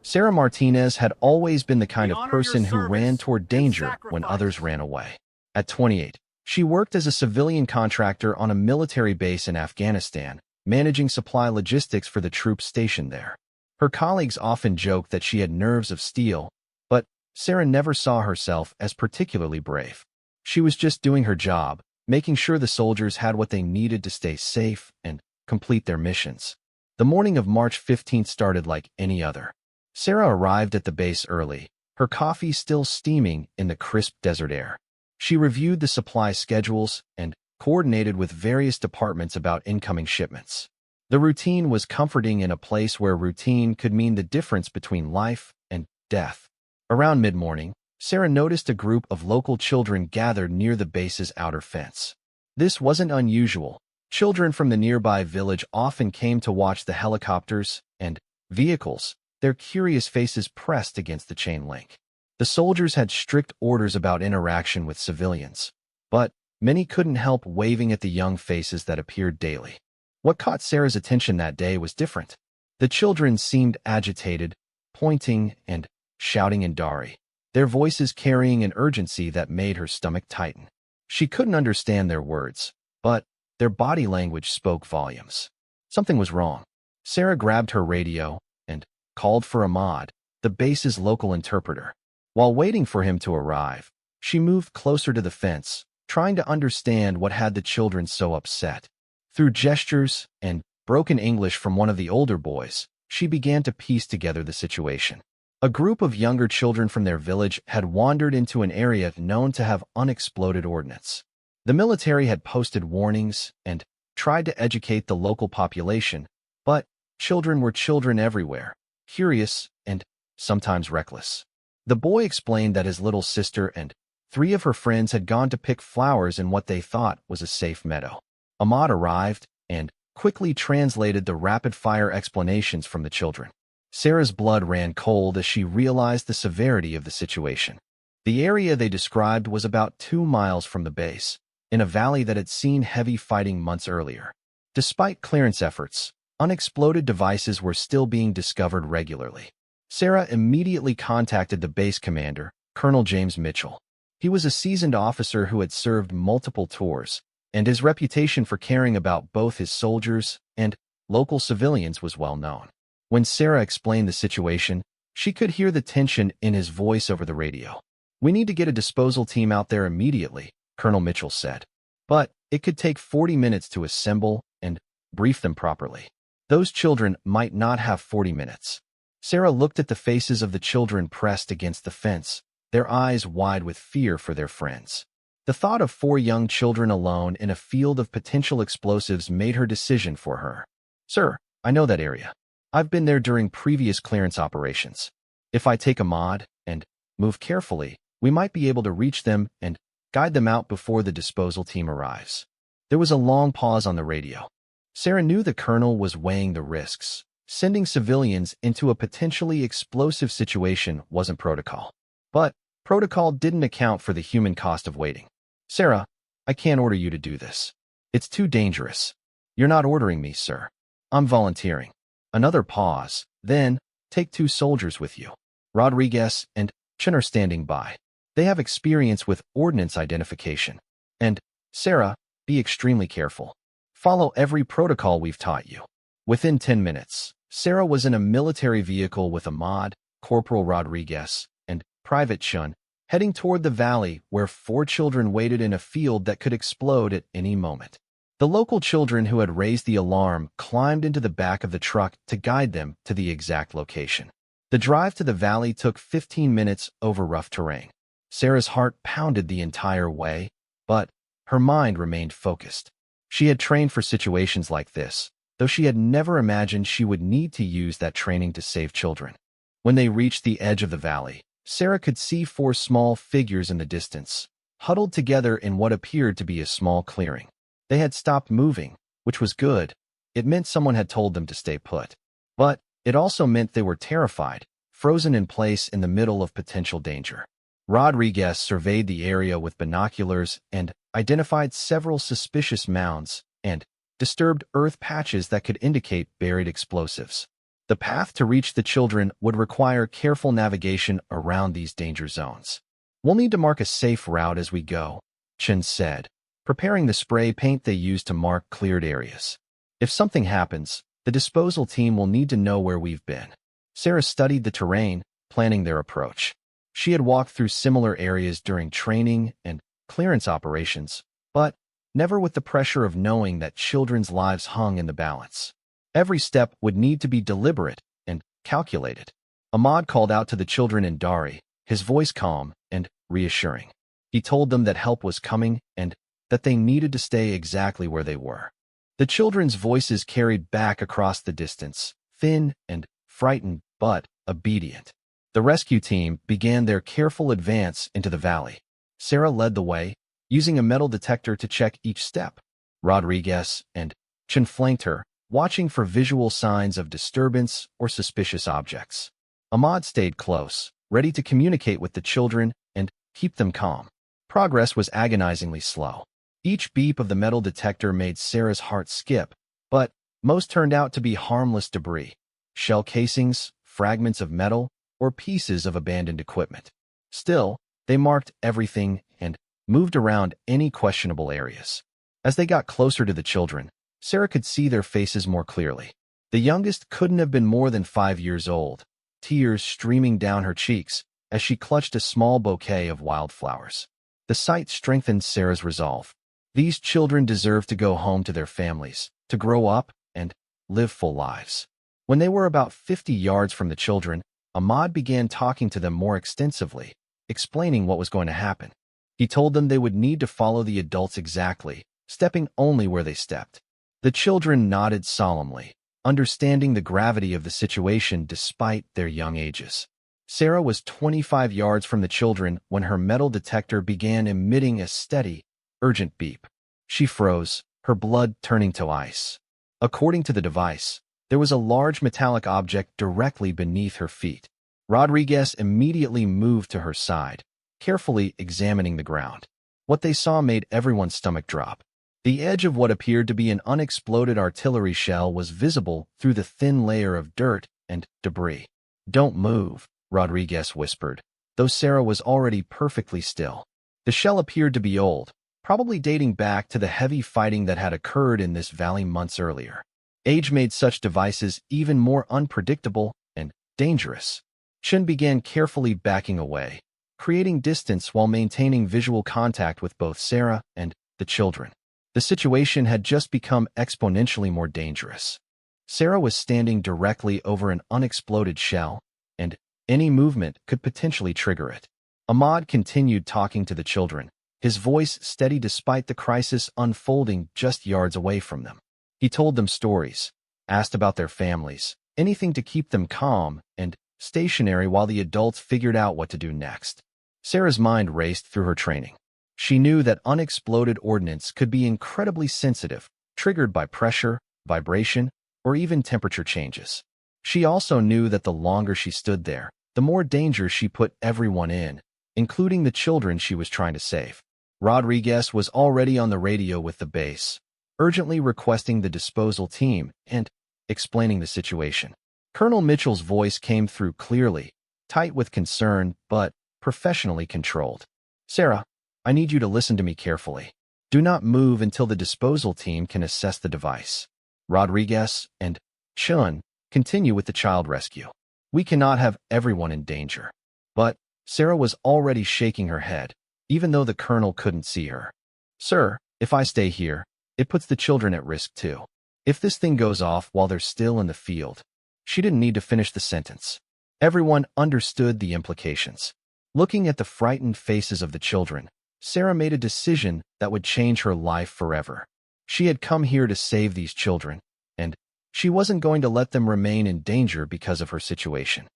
Sarah Martinez had always been the We kind of honor your person who ran service toward and danger when others sacrifice. ran away. At 28, she worked as a civilian contractor on a military base in Afghanistan, managing supply logistics for the troops stationed there. Her colleagues often joked that she had nerves of steel, but Sarah never saw herself as particularly brave. She was just doing her job, making sure the soldiers had what they needed to stay safe and complete their missions. The morning of March 15th started like any other. Sarah arrived at the base early, her coffee still steaming in the crisp desert air. She reviewed the supply schedules and coordinated with various departments about incoming shipments. The routine was comforting in a place where routine could mean the difference between life and death. Around mid-morning, Sarah noticed a group of local children gathered near the base's outer fence. This wasn't unusual. Children from the nearby village often came to watch the helicopters and vehicles, their curious faces pressed against the chain link. The soldiers had strict orders about interaction with civilians, but many couldn't help waving at the young faces that appeared daily. What caught Sarah's attention that day was different. The children seemed agitated, pointing and shouting in Dari, their voices carrying an urgency that made her stomach tighten. She couldn't understand their words, but their body language spoke volumes. Something was wrong. Sarah grabbed her radio and called for Ahmad, the base's local interpreter. While waiting for him to arrive, she moved closer to the fence, trying to understand what had the children so upset. Through gestures and broken English from one of the older boys, she began to piece together the situation. A group of younger children from their village had wandered into an area known to have unexploded ordnance. The military had posted warnings and tried to educate the local population, but children were children everywhere, curious and sometimes reckless. The boy explained that his little sister and 3 of her friends had gone to pick flowers in what they thought was a safe meadow. Ahmad arrived and quickly translated the rapid-fire explanations from the children. Sarah's blood ran cold as she realized the severity of the situation. The area they described was about 2 miles from the base, in a valley that had seen heavy fighting months earlier. Despite clearance efforts, unexploded devices were still being discovered regularly. Sarah immediately contacted the base commander, Colonel James Mitchell. He was a seasoned officer who had served multiple tours, and his reputation for caring about both his soldiers and local civilians was well known. When Sarah explained the situation, she could hear the tension in his voice over the radio. "We need to get a disposal team out there immediately," Colonel Mitchell said. "But it could take 40 minutes to assemble and brief them properly. Those children might not have 40 minutes. Sarah looked at the faces of the children pressed against the fence, their eyes wide with fear for their friends. The thought of 4 young children alone in a field of potential explosives made her decision for her. "Sir, I know that area. I've been there during previous clearance operations. If I take Ahmad and move carefully, we might be able to reach them and guide them out before the disposal team arrives." There was a long pause on the radio. Sarah knew the colonel was weighing the risks. Sending civilians into a potentially explosive situation wasn't protocol. But protocol didn't account for the human cost of waiting. "Sarah, I can't order you to do this. It's too dangerous." "You're not ordering me, sir. I'm volunteering." Another pause. "Then, take 2 soldiers with you. Rodriguez and Chen are standing by. They have experience with ordnance identification. And, Sarah, be extremely careful. Follow every protocol we've taught you." Within 10 minutes, Sarah was in a military vehicle with Ahmad, Corporal Rodriguez, and Private Chun, heading toward the valley where 4 children waited in a field that could explode at any moment. The local children who had raised the alarm climbed into the back of the truck to guide them to the exact location. The drive to the valley took 15 minutes over rough terrain. Sarah's heart pounded the entire way, but her mind remained focused. She had trained for situations like this, though she had never imagined she would need to use that training to save children. When they reached the edge of the valley, Sarah could see 4 small figures in the distance, huddled together in what appeared to be a small clearing. They had stopped moving, which was good. It meant someone had told them to stay put. But it also meant they were terrified, frozen in place in the middle of potential danger. Rodriguez surveyed the area with binoculars and identified several suspicious mounds and disturbed earth patches that could indicate buried explosives. The path to reach the children would require careful navigation around these danger zones. We'll need to mark a safe route as we go, Chen said, preparing the spray paint they used to mark cleared areas. If something happens, the disposal team will need to know where we've been. Sarah studied the terrain, planning their approach. She had walked through similar areas during training and clearance operations, but never with the pressure of knowing that children's lives hung in the balance. Every step would need to be deliberate and calculated. Ahmad called out to the children in Dari, his voice calm and reassuring. He told them that help was coming and that they needed to stay exactly where they were. The children's voices carried back across the distance, thin and frightened but obedient. The rescue team began their careful advance into the valley. Sarah led the way, using a metal detector to check each step. Rodriguez and Chen flanked her, watching for visual signs of disturbance or suspicious objects. Ahmad stayed close, ready to communicate with the children and keep them calm. Progress was agonizingly slow. Each beep of the metal detector made Sarah's heart skip, but most turned out to be harmless debris, shell casings, fragments of metal, or pieces of abandoned equipment. Still, they marked everything and moved around any questionable areas. As they got closer to the children, Sarah could see their faces more clearly. The youngest couldn't have been more than 5 years old, tears streaming down her cheeks as she clutched a small bouquet of wildflowers. The sight strengthened Sarah's resolve. These children deserved to go home to their families, to grow up and live full lives. When they were about 50 yards from the children, Ahmad began talking to them more extensively, explaining what was going to happen. He told them they would need to follow the adults exactly, stepping only where they stepped. The children nodded solemnly, understanding the gravity of the situation despite their young ages. Sarah was 25 yards from the children when her metal detector began emitting a steady, urgent beep. She froze, her blood turning to ice. According to the device, there was a large metallic object directly beneath her feet. Rodriguez immediately moved to her side, carefully examining the ground. What they saw made everyone's stomach drop. The edge of what appeared to be an unexploded artillery shell was visible through the thin layer of dirt and debris. "Don't move," Rodriguez whispered, though Sarah was already perfectly still. The shell appeared to be old, probably dating back to the heavy fighting that had occurred in this valley months earlier. Age made such devices even more unpredictable and dangerous. Chen began carefully backing away, creating distance while maintaining visual contact with both Sarah and the children. The situation had just become exponentially more dangerous. Sarah was standing directly over an unexploded shell, and any movement could potentially trigger it. Ahmad continued talking to the children, his voice steady despite the crisis unfolding just yards away from them. He told them stories, asked about their families, anything to keep them calm and stationary while the adults figured out what to do next. Sarah's mind raced through her training. She knew that unexploded ordnance could be incredibly sensitive, triggered by pressure, vibration, or even temperature changes. She also knew that the longer she stood there, the more danger she put everyone in, including the children she was trying to save. Rodriguez was already on the radio with the base, urgently requesting the disposal team and explaining the situation. Colonel Mitchell's voice came through clearly, tight with concern, but professionally controlled. "Sarah, I need you to listen to me carefully. Do not move until the disposal team can assess the device. Rodriguez and Chun continue with the child rescue. We cannot have everyone in danger." But Sarah was already shaking her head, even though the colonel couldn't see her. "Sir, if I stay here, it puts the children at risk too. If this thing goes off while they're still in the field." She didn't need to finish the sentence. Everyone understood the implications. Looking at the frightened faces of the children, Sarah made a decision that would change her life forever. She had come here to save these children, and she wasn't going to let them remain in danger because of her situation.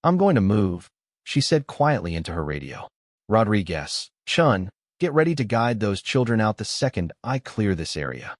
"I'm going to move," she said quietly into her radio. "Rodriguez, Chun, get ready to guide those children out the second I clear this area."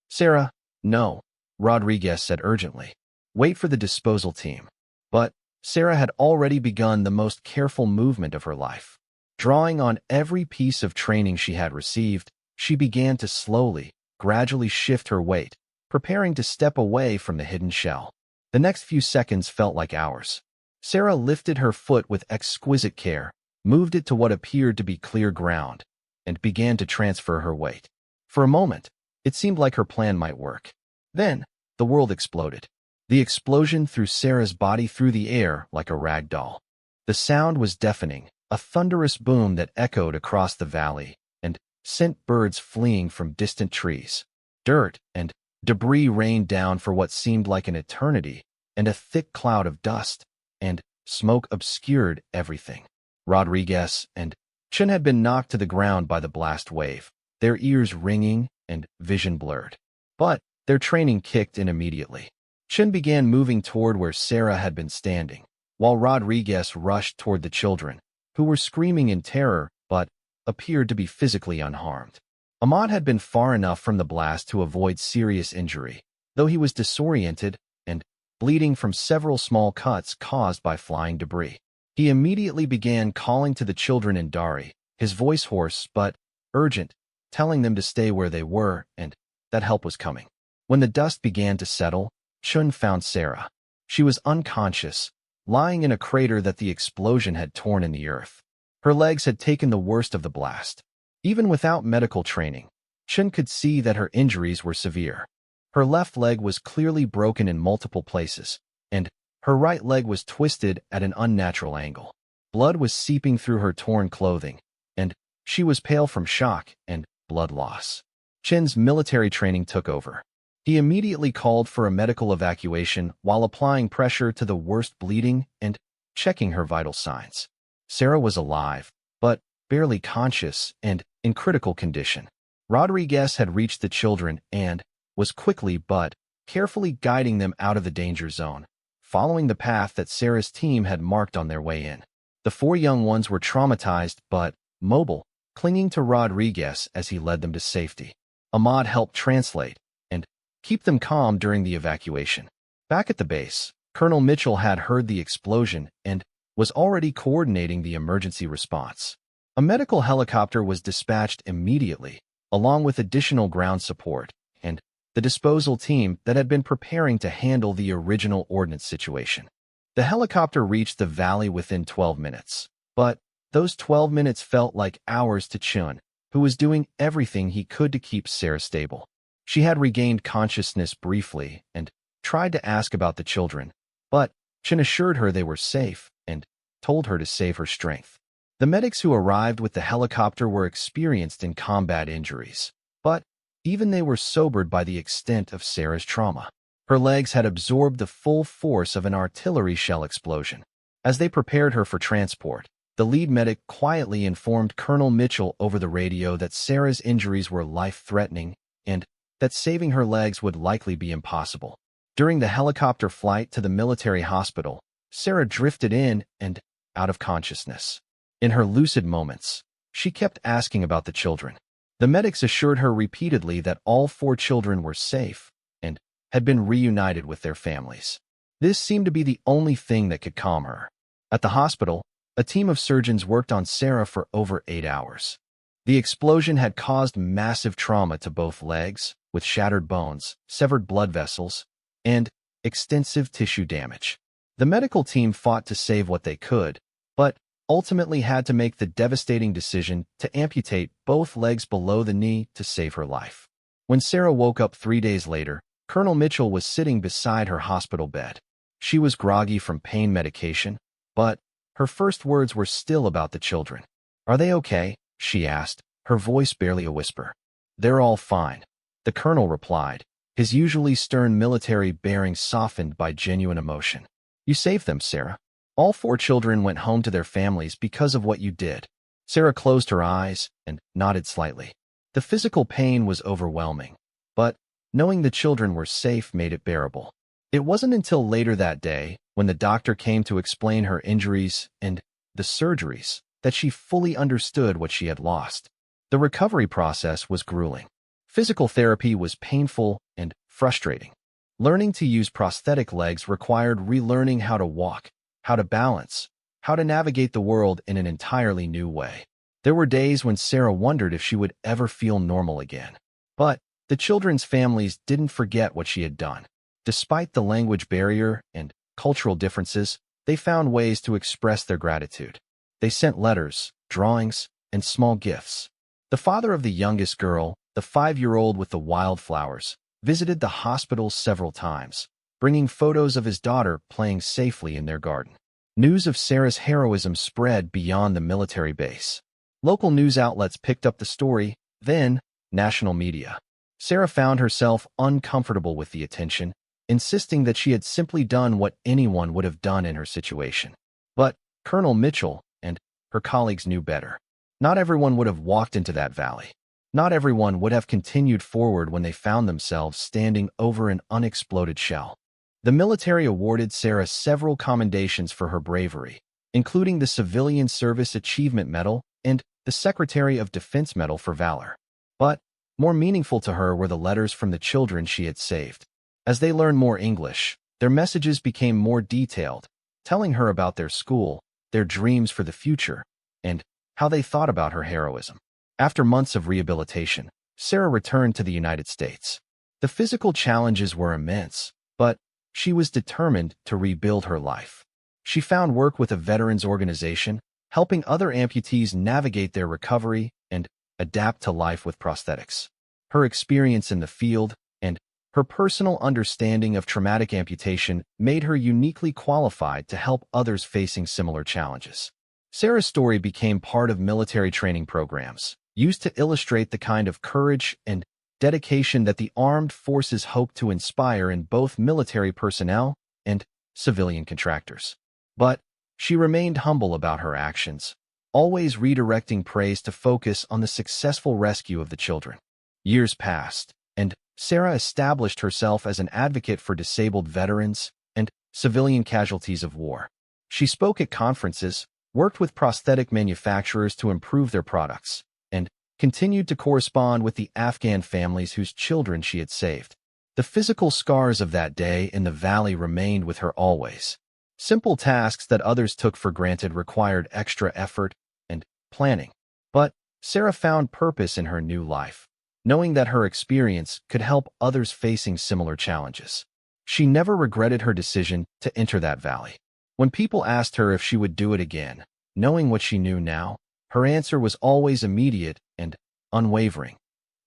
"Sarah, no," Rodriguez said urgently. "Wait for the disposal team." But Sarah had already begun the most careful movement of her life. Drawing on every piece of training she had received, she began to slowly, gradually shift her weight, preparing to step away from the hidden shell. The next few seconds felt like hours. Sarah lifted her foot with exquisite care, moved it to what appeared to be clear ground, and began to transfer her weight. For a moment, it seemed like her plan might work. Then, the world exploded. The explosion threw Sarah's body through the air like a rag doll. The sound was deafening, a thunderous boom that echoed across the valley and sent birds fleeing from distant trees. Dirt and debris rained down for what seemed like an eternity, and a thick cloud of dust and smoke obscured everything. Rodriguez and Chen had been knocked to the ground by the blast wave, their ears ringing and vision blurred. But their training kicked in immediately. Chen began moving toward where Sarah had been standing, while Rodriguez rushed toward the children, who were screaming in terror but appeared to be physically unharmed. Ahmad had been far enough from the blast to avoid serious injury, though he was disoriented and bleeding from several small cuts caused by flying debris. He immediately began calling to the children in Dari, his voice hoarse but urgent, telling them to stay where they were and that help was coming. When the dust began to settle, Chun found Sarah. She was unconscious, lying in a crater that the explosion had torn in the earth. Her legs had taken the worst of the blast. Even without medical training, Chun could see that her injuries were severe. Her left leg was clearly broken in multiple places, and her right leg was twisted at an unnatural angle. Blood was seeping through her torn clothing, and she was pale from shock and blood loss. Chen's military training took over. He immediately called for a medical evacuation while applying pressure to the worst bleeding and checking her vital signs. Sarah was alive, but barely conscious and in critical condition. Rodriguez had reached the children and was quickly but carefully guiding them out of the danger zone, following the path that Sarah's team had marked on their way in. The four young ones were traumatized but mobile, clinging to Rodriguez as he led them to safety. Ahmad helped translate and keep them calm during the evacuation. Back at the base, Colonel Mitchell had heard the explosion and was already coordinating the emergency response. A medical helicopter was dispatched immediately, along with additional ground support and the disposal team that had been preparing to handle the original ordnance situation. The helicopter reached the valley within 12 minutes, but those 12 minutes felt like hours to Chun, who was doing everything he could to keep Sarah stable. She had regained consciousness briefly and tried to ask about the children, but Chun assured her they were safe and told her to save her strength. The medics who arrived with the helicopter were experienced in combat injuries, but even they were sobered by the extent of Sarah's trauma. Her legs had absorbed the full force of an artillery shell explosion. As they prepared her for transport, the lead medic quietly informed Colonel Mitchell over the radio that Sarah's injuries were life-threatening and that saving her legs would likely be impossible. During the helicopter flight to the military hospital, Sarah drifted in and out of consciousness. In her lucid moments, she kept asking about the children. The medics assured her repeatedly that all four children were safe and had been reunited with their families. This seemed to be the only thing that could calm her. At the hospital, a team of surgeons worked on Sarah for over 8 hours. The explosion had caused massive trauma to both legs, with shattered bones, severed blood vessels, and extensive tissue damage. The medical team fought to save what they could, but ultimately had to make the devastating decision to amputate both legs below the knee to save her life. When Sarah woke up 3 days later, Colonel Mitchell was sitting beside her hospital bed. She was groggy from pain medication, but her first words were still about the children. "Are they okay?" she asked, her voice barely a whisper. "They're all fine," the colonel replied, his usually stern military bearing softened by genuine emotion. "You saved them, Sarah. All four children went home to their families because of what you did." Sarah closed her eyes and nodded slightly. The physical pain was overwhelming, but knowing the children were safe made it bearable. It wasn't until later that day, when the doctor came to explain her injuries and the surgeries, that she fully understood what she had lost. The recovery process was grueling. Physical therapy was painful and frustrating. Learning to use prosthetic legs required relearning how to walk, how to balance, how to navigate the world in an entirely new way. There were days when Sarah wondered if she would ever feel normal again. But the children's families didn't forget what she had done. Despite the language barrier and cultural differences, they found ways to express their gratitude. They sent letters, drawings, and small gifts. The father of the youngest girl, the 5-year-old with the wildflowers, visited the hospital several times, bringing photos of his daughter playing safely in their garden. News of Sarah's heroism spread beyond the military base. Local news outlets picked up the story, then national media. Sarah found herself uncomfortable with the attention, insisting that she had simply done what anyone would have done in her situation. But Colonel Mitchell and her colleagues knew better. Not everyone would have walked into that valley. Not everyone would have continued forward when they found themselves standing over an unexploded shell. The military awarded Sarah several commendations for her bravery, including the Civilian Service Achievement Medal and the Secretary of Defense Medal for valor. But more meaningful to her were the letters from the children she had saved. As they learned more English, their messages became more detailed, telling her about their school, their dreams for the future, and how they thought about her heroism. After months of rehabilitation, Sarah returned to the United States. The physical challenges were immense, but she was determined to rebuild her life. She found work with a veterans organization, helping other amputees navigate their recovery and adapt to life with prosthetics. Her experience in the field and her personal understanding of traumatic amputation made her uniquely qualified to help others facing similar challenges. Sarah's story became part of military training programs, used to illustrate the kind of courage and dedication that the armed forces hope to inspire in both military personnel and civilian contractors. But she remained humble about her actions, always redirecting praise to focus on the successful rescue of the children. Years passed, and Sarah established herself as an advocate for disabled veterans and civilian casualties of war. She spoke at conferences, worked with prosthetic manufacturers to improve their products, and continued to correspond with the Afghan families whose children she had saved. The physical scars of that day in the valley remained with her always. Simple tasks that others took for granted required extra effort and planning. But Sarah found purpose in her new life, knowing that her experience could help others facing similar challenges. She never regretted her decision to enter that valley. When people asked her if she would do it again, knowing what she knew now, her answer was always immediate and unwavering.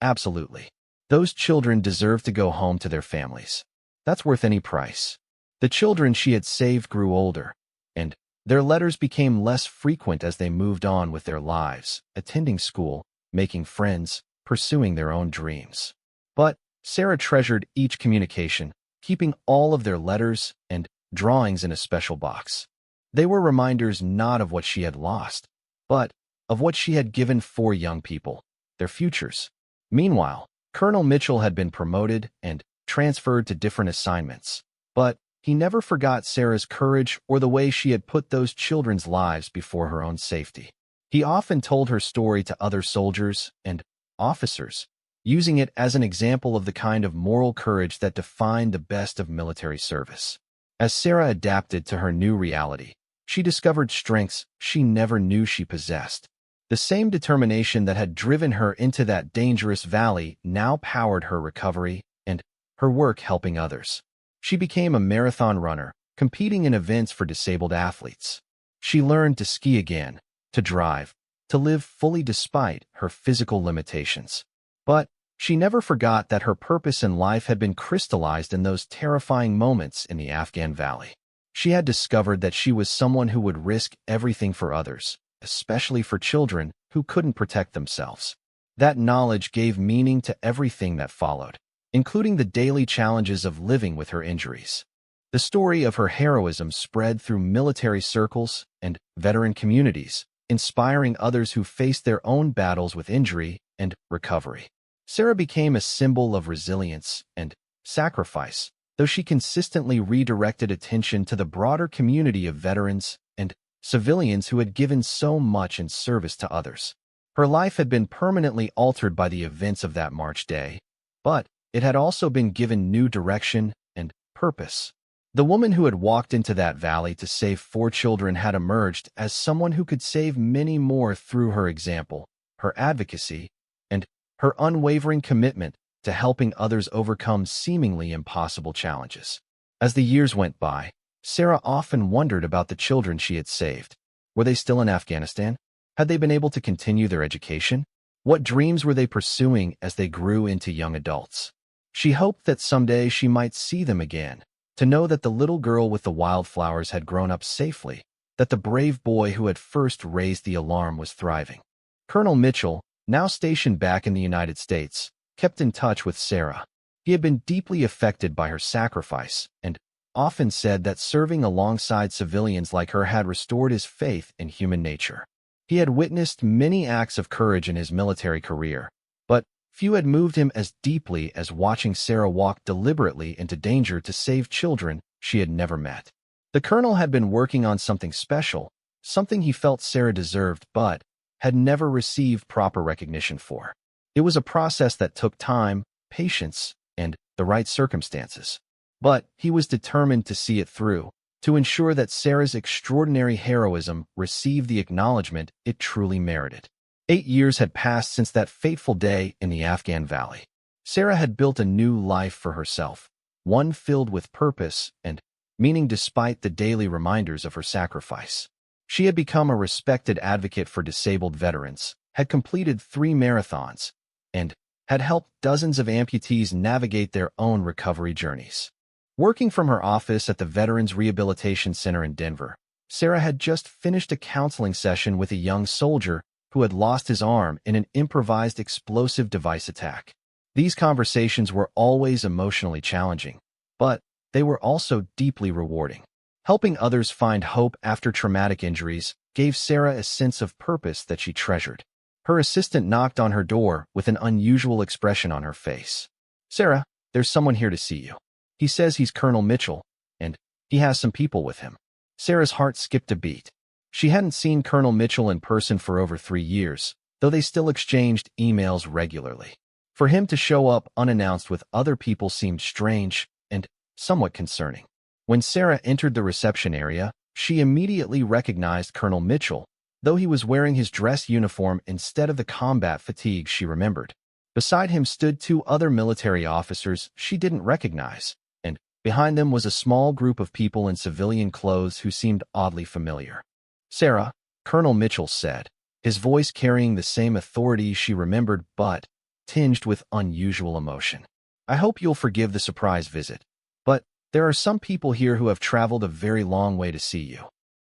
Absolutely. Those children deserve to go home to their families. That's worth any price. The children she had saved grew older, and their letters became less frequent as they moved on with their lives, attending school, making friends, pursuing their own dreams. But Sarah treasured each communication, keeping all of their letters and drawings in a special box. They were reminders not of what she had lost, but of what she had given 4 young people, their futures. Meanwhile, Colonel Mitchell had been promoted and transferred to different assignments, but he never forgot Sarah's courage or the way she had put those children's lives before her own safety. He often told her story to other soldiers and officers, using it as an example of the kind of moral courage that defined the best of military service. As Sarah adapted to her new reality, she discovered strengths she never knew she possessed. The same determination that had driven her into that dangerous valley now powered her recovery and her work helping others. She became a marathon runner, competing in events for disabled athletes. She learned to ski again, to drive, to live fully despite her physical limitations. But she never forgot that her purpose in life had been crystallized in those terrifying moments in the Afghan valley. She had discovered that she was someone who would risk everything for others, especially for children who couldn't protect themselves. That knowledge gave meaning to everything that followed, including the daily challenges of living with her injuries. The story of her heroism spread through military circles and veteran communities, inspiring others who faced their own battles with injury and recovery. Sarah became a symbol of resilience and sacrifice, though she consistently redirected attention to the broader community of veterans and civilians who had given so much in service to others. Her life had been permanently altered by the events of that March day, but it had also been given new direction and purpose. The woman who had walked into that valley to save 4 children had emerged as someone who could save many more through her example, her advocacy, and her unwavering commitment to helping others overcome seemingly impossible challenges. As the years went by, Sarah often wondered about the children she had saved. Were they still in Afghanistan? Had they been able to continue their education? What dreams were they pursuing as they grew into young adults? She hoped that someday she might see them again, to know that the little girl with the wildflowers had grown up safely, that the brave boy who had first raised the alarm was thriving. Colonel Mitchell, now stationed back in the United States, kept in touch with Sarah. He had been deeply affected by her sacrifice and often said that serving alongside civilians like her had restored his faith in human nature. He had witnessed many acts of courage in his military career, but few had moved him as deeply as watching Sarah walk deliberately into danger to save children she had never met. The colonel had been working on something special, something he felt Sarah deserved but had never received proper recognition for. It was a process that took time, patience, and the right circumstances. But he was determined to see it through, to ensure that Sarah's extraordinary heroism received the acknowledgement it truly merited. 8 years had passed since that fateful day in the Afghan valley. Sarah had built a new life for herself, one filled with purpose and meaning despite the daily reminders of her sacrifice. She had become a respected advocate for disabled veterans, had completed 3 marathons, and had helped dozens of amputees navigate their own recovery journeys. Working from her office at the Veterans Rehabilitation Center in Denver, Sarah had just finished a counseling session with a young soldier who had lost his arm in an improvised explosive device attack. These conversations were always emotionally challenging, but they were also deeply rewarding. Helping others find hope after traumatic injuries gave Sarah a sense of purpose that she treasured. Her assistant knocked on her door with an unusual expression on her face. "Sarah, there's someone here to see you. He says he's Colonel Mitchell, and he has some people with him." Sarah's heart skipped a beat. She hadn't seen Colonel Mitchell in person for over 3 years, though they still exchanged emails regularly. For him to show up unannounced with other people seemed strange and somewhat concerning. When Sarah entered the reception area, she immediately recognized Colonel Mitchell, though he was wearing his dress uniform instead of the combat fatigue she remembered. Beside him stood 2 other military officers she didn't recognize, and behind them was a small group of people in civilian clothes who seemed oddly familiar. "Sarah," Colonel Mitchell said, his voice carrying the same authority she remembered but tinged with unusual emotion. "I hope you'll forgive the surprise visit, but there are some people here who have traveled a very long way to see you."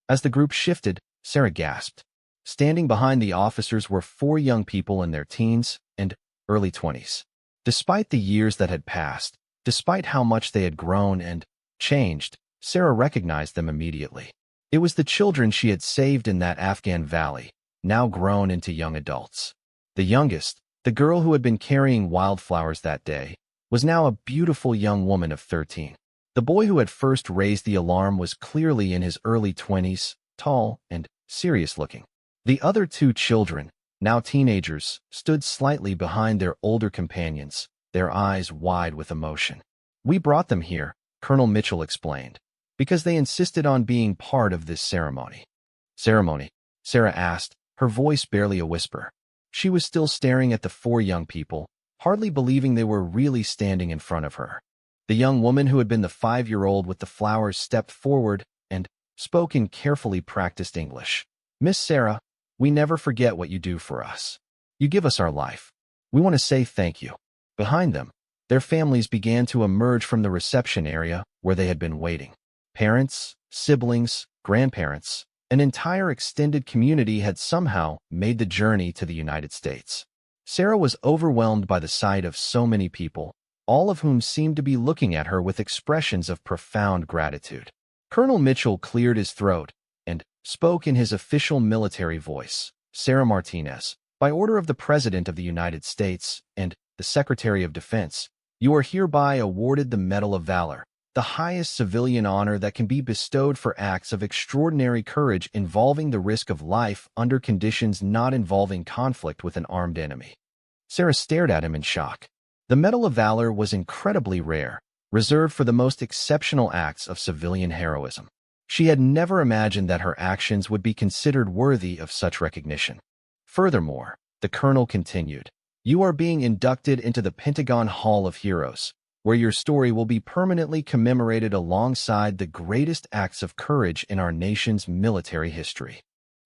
As the group shifted, Sarah gasped. Standing behind the officers were 4 young people in their teens and early 20s. Despite the years that had passed, despite how much they had grown and changed, Sarah recognized them immediately. It was the children she had saved in that Afghan valley, now grown into young adults. The youngest, the girl who had been carrying wildflowers that day, was now a beautiful young woman of 13. The boy who had first raised the alarm was clearly in his early 20s, tall and serious-looking. The other 2 children, now teenagers, stood slightly behind their older companions, their eyes wide with emotion. "We brought them here," Colonel Mitchell explained, "because they insisted on being part of this ceremony." "Ceremony?" Sarah asked, her voice barely a whisper. She was still staring at the 4 young people, hardly believing they were really standing in front of her. The young woman who had been the 5-year-old with the flowers stepped forward and spoke in carefully practiced English. "Miss Sarah, we never forget what you do for us. You give us our life. We want to say thank you." Behind them, their families began to emerge from the reception area where they had been waiting. Parents, siblings, grandparents, an entire extended community had somehow made the journey to the United States. Sarah was overwhelmed by the sight of so many people, all of whom seemed to be looking at her with expressions of profound gratitude. Colonel Mitchell cleared his throat and spoke in his official military voice. "Sarah Martinez, by order of the President of the United States and the Secretary of Defense, you are hereby awarded the Medal of Valor, the highest civilian honor that can be bestowed for acts of extraordinary courage involving the risk of life under conditions not involving conflict with an armed enemy." Sarah stared at him in shock. The Medal of Valor was incredibly rare, reserved for the most exceptional acts of civilian heroism. She had never imagined that her actions would be considered worthy of such recognition. Furthermore, the colonel continued, You are being inducted into the Pentagon Hall of Heroes, where your story will be permanently commemorated alongside the greatest acts of courage in our nation's military history."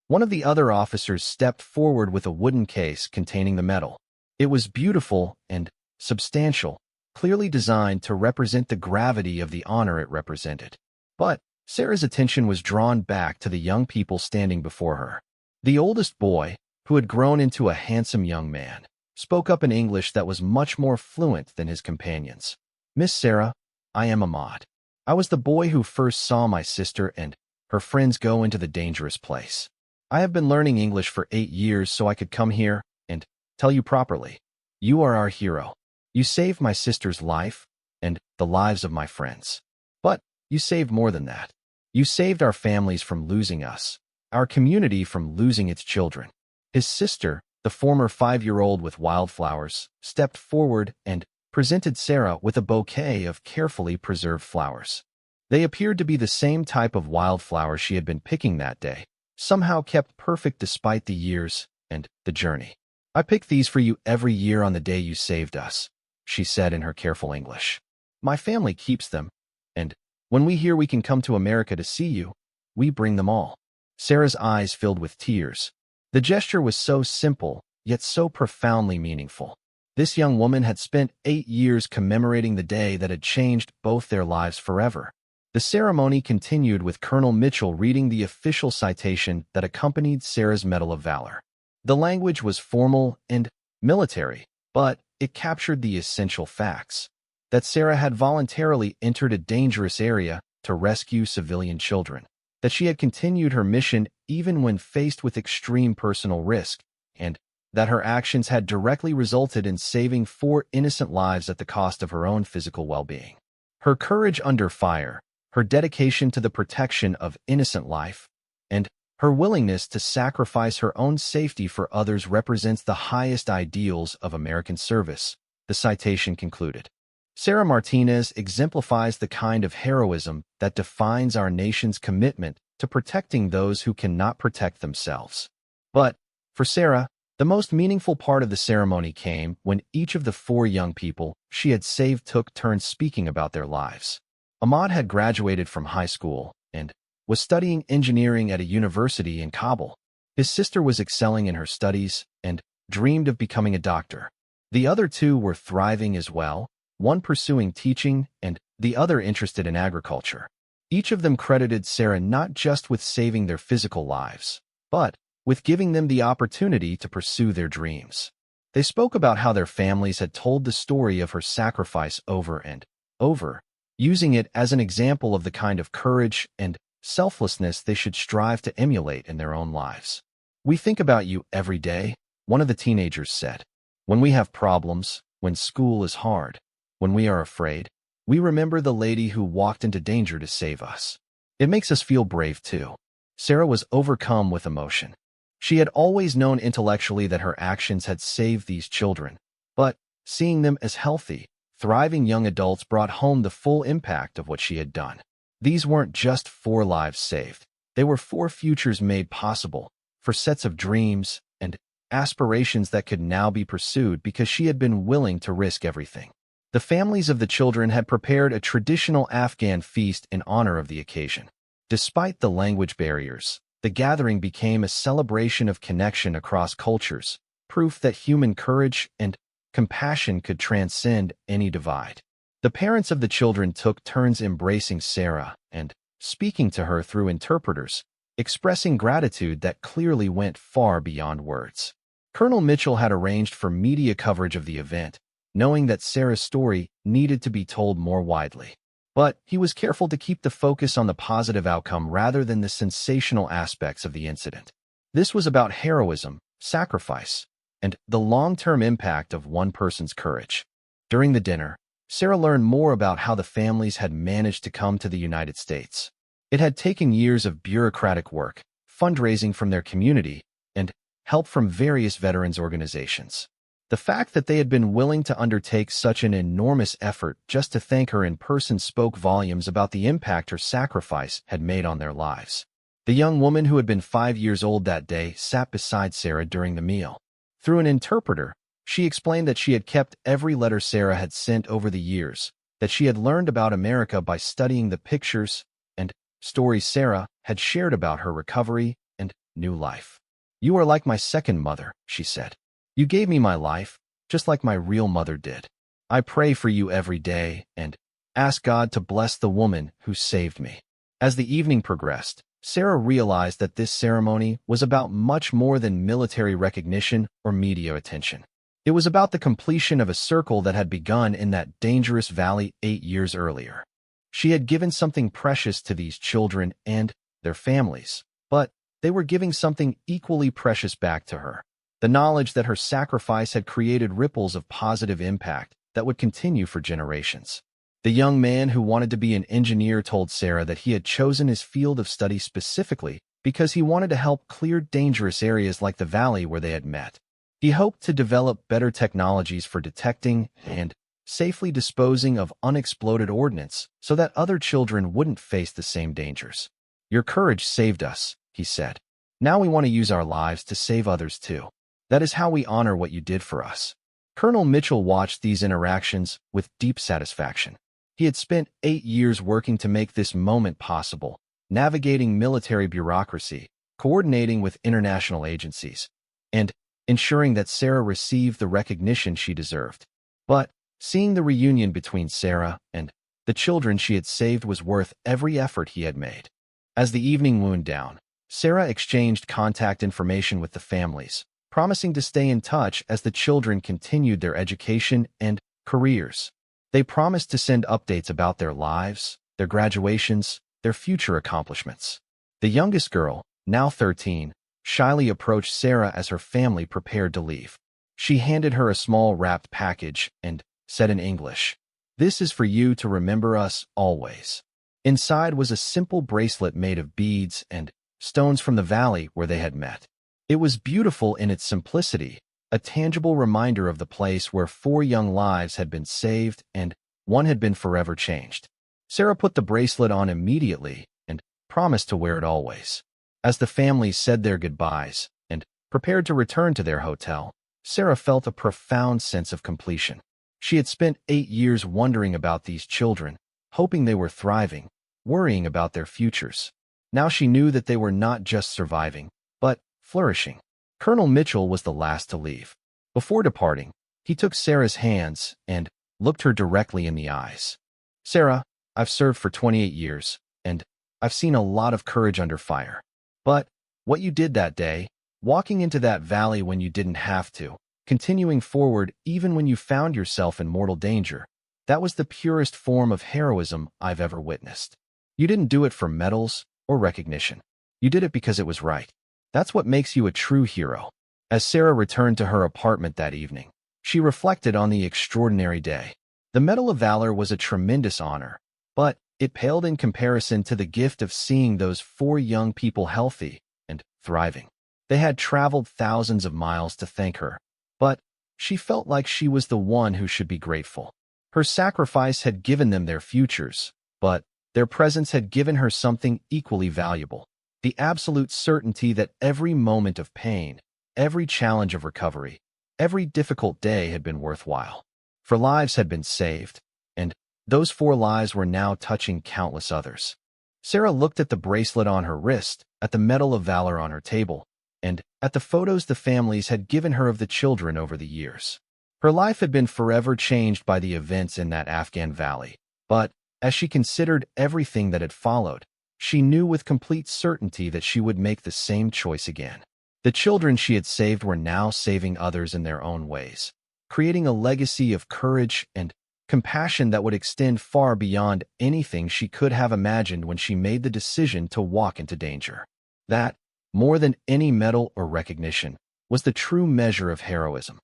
One of the other officers stepped forward with a wooden case containing the medal. It was beautiful and substantial, clearly designed to represent the gravity of the honor it represented. But Sarah's attention was drawn back to the young people standing before her. The oldest boy, who had grown into a handsome young man, spoke up in English that was much more fluent than his companions. "Miss Sarah, I am Ahmad. I was the boy who first saw my sister and her friends go into the dangerous place. I have been learning English for 8 years so I could come here and tell you properly. You are our hero. You saved my sister's life and the lives of my friends. But you saved more than that. You saved our families from losing us, our community from losing its children." His sister, the former 5-year-old with wildflowers, stepped forward and presented Sarah with a bouquet of carefully preserved flowers. They appeared to be the same type of wildflower she had been picking that day, somehow kept perfect despite the years and the journey. "I pick these for you every year on the day you saved us," she said in her careful English. "My family keeps them, and when we hear we can come to America to see you, we bring them all." Sarah's eyes filled with tears. The gesture was so simple, yet so profoundly meaningful. This young woman had spent 8 years commemorating the day that had changed both their lives forever. The ceremony continued with Colonel Mitchell reading the official citation that accompanied Sarah's Medal of Valor. The language was formal and military, but it captured the essential facts: that Sarah had voluntarily entered a dangerous area to rescue civilian children, that she had continued her mission even when faced with extreme personal risk, and that her actions had directly resulted in saving 4 innocent lives at the cost of her own physical well-being. Her courage under fire, her dedication to the protection of innocent life, and her willingness to sacrifice her own safety for others represents the highest ideals of American service, the citation concluded. Sarah Martinez exemplifies the kind of heroism that defines our nation's commitment to protecting those who cannot protect themselves. But for Sarah, the most meaningful part of the ceremony came when each of the 4 young people she had saved took turns speaking about their lives. Ahmad had graduated from high school and was studying engineering at a university in Kabul. His sister was excelling in her studies and dreamed of becoming a doctor. The other 2 were thriving as well, one pursuing teaching and the other interested in agriculture. Each of them credited Sarah not just with saving their physical lives, but with giving them the opportunity to pursue their dreams. They spoke about how their families had told the story of her sacrifice over and over, using it as an example of the kind of courage and selflessness they should strive to emulate in their own lives. "We think about you every day," one of the teenagers said. "When we have problems, when school is hard, when we are afraid, we remember the lady who walked into danger to save us. It makes us feel brave too." Sarah was overcome with emotion. She had always known intellectually that her actions had saved these children, but seeing them as healthy, thriving young adults brought home the full impact of what she had done. These weren't just 4 lives saved. They were 4 futures made possible, for sets of dreams and aspirations that could now be pursued because she had been willing to risk everything. The families of the children had prepared a traditional Afghan feast in honor of the occasion. Despite the language barriers, the gathering became a celebration of connection across cultures, proof that human courage and compassion could transcend any divide. The parents of the children took turns embracing Sarah and speaking to her through interpreters, expressing gratitude that clearly went far beyond words. Colonel Mitchell had arranged for media coverage of the event, knowing that Sarah's story needed to be told more widely. But he was careful to keep the focus on the positive outcome rather than the sensational aspects of the incident. This was about heroism, sacrifice, and the long-term impact of one person's courage. During the dinner, Sarah learned more about how the families had managed to come to the United States. It had taken years of bureaucratic work, fundraising from their community, and help from various veterans organizations. The fact that they had been willing to undertake such an enormous effort just to thank her in person spoke volumes about the impact her sacrifice had made on their lives. The young woman who had been 5 years old that day sat beside Sarah during the meal. Through an interpreter, She explained that she had kept every letter Sarah had sent over the years, that she had learned about America by studying the pictures and stories Sarah had shared about her recovery and new life. "You are like my second mother," she said. "You gave me my life, just like my real mother did. I pray for you every day and ask God to bless the woman who saved me." As the evening progressed, Sarah realized that this ceremony was about much more than military recognition or media attention. It was about the completion of a circle that had begun in that dangerous valley 8 years earlier. She had given something precious to these children and their families, but they were giving something equally precious back to her: the knowledge that her sacrifice had created ripples of positive impact that would continue for generations. The young man who wanted to be an engineer told Sarah that he had chosen his field of study specifically because he wanted to help clear dangerous areas like the valley where they had met. He hoped to develop better technologies for detecting and safely disposing of unexploded ordnance so that other children wouldn't face the same dangers. "Your courage saved us," he said. "Now we want to use our lives to save others too. That is how we honor what you did for us." Colonel Mitchell watched these interactions with deep satisfaction. He had spent 8 years working to make this moment possible, navigating military bureaucracy, coordinating with international agencies, and ensuring that Sarah received the recognition she deserved. But seeing the reunion between Sarah and the children she had saved was worth every effort he had made. As the evening wound down, Sarah exchanged contact information with the families, promising to stay in touch as the children continued their education and careers. They promised to send updates about their lives, their graduations, their future accomplishments. The youngest girl, now 13, shyly approached Sarah as her family prepared to leave. She handed her a small wrapped package and said in English, "This is for you to remember us always." Inside was a simple bracelet made of beads and stones from the valley where they had met. It was beautiful in its simplicity, a tangible reminder of the place where 4 young lives had been saved and one had been forever changed. Sarah put the bracelet on immediately and promised to wear it always. As the families said their goodbyes and prepared to return to their hotel, Sarah felt a profound sense of completion. She had spent 8 years wondering about these children, hoping they were thriving, worrying about their futures. Now she knew that they were not just surviving, but flourishing. Colonel Mitchell was the last to leave. Before departing, he took Sarah's hands and looked her directly in the eyes. "Sarah, I've served for 28 years, and I've seen a lot of courage under fire. But what you did that day, walking into that valley when you didn't have to, continuing forward even when you found yourself in mortal danger, that was the purest form of heroism I've ever witnessed. You didn't do it for medals or recognition. You did it because it was right. That's what makes you a true hero." As Sarah returned to her apartment that evening, she reflected on the extraordinary day. The Medal of Valor was a tremendous honor, but it paled in comparison to the gift of seeing those 4 young people healthy and thriving. They had traveled thousands of miles to thank her, but she felt like she was the one who should be grateful. Her sacrifice had given them their futures, but their presence had given her something equally valuable: the absolute certainty that every moment of pain, every challenge of recovery, every difficult day had been worthwhile. For lives had been saved, and those 4 lives were now touching countless others. Sarah looked at the bracelet on her wrist, at the Medal of Valor on her table, and at the photos the families had given her of the children over the years. Her life had been forever changed by the events in that Afghan valley, but as she considered everything that had followed, she knew with complete certainty that she would make the same choice again. The children she had saved were now saving others in their own ways, creating a legacy of courage and compassion that would extend far beyond anything she could have imagined when she made the decision to walk into danger. That, more than any medal or recognition, was the true measure of heroism.